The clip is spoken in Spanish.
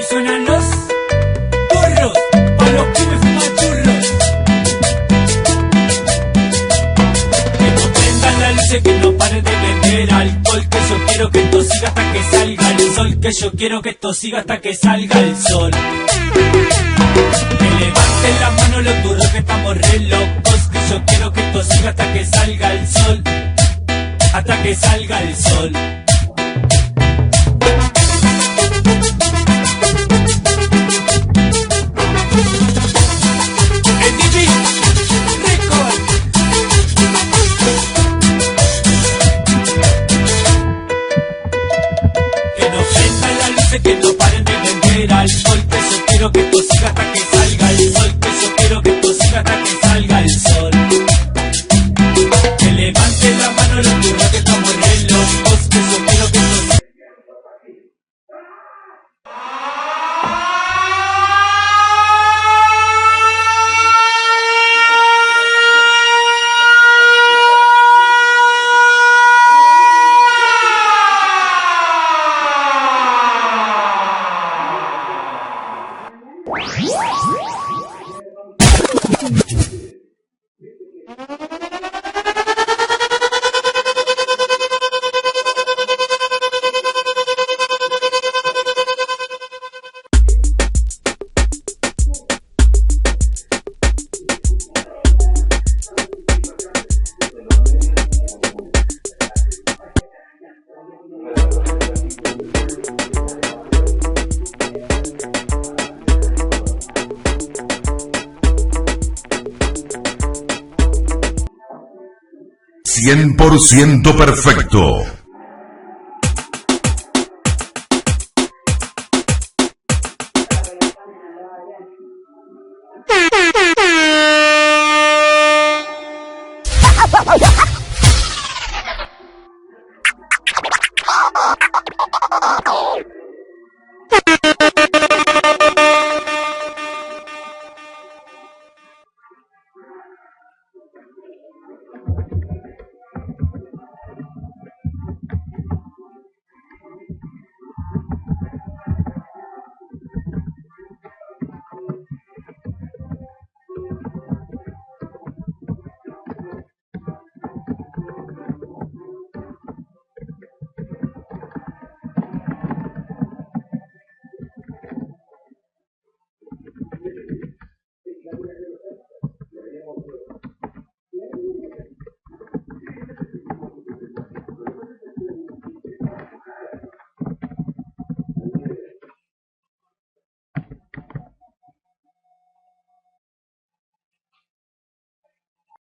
suenan los turros, pa' los pibes fuman churros. Que no prendan la luz, que no paren de vender alcohol. Que yo quiero que esto siga hasta que salga el sol. Que yo quiero que esto siga hasta que salga el sol. Que levanten la mano los turros que estamos re locos. Que yo quiero que esto siga hasta que salga el sol. Hasta que salga el sol. Que no paren de vender alcohol. Que yo quiero que esto siga hasta que salga el sol. Que yo quiero que esto siga hasta que salga el sol. Que levanten la mano los turros que estamos re locos. Que yo quiero que esto siga. ¡100% perfecto!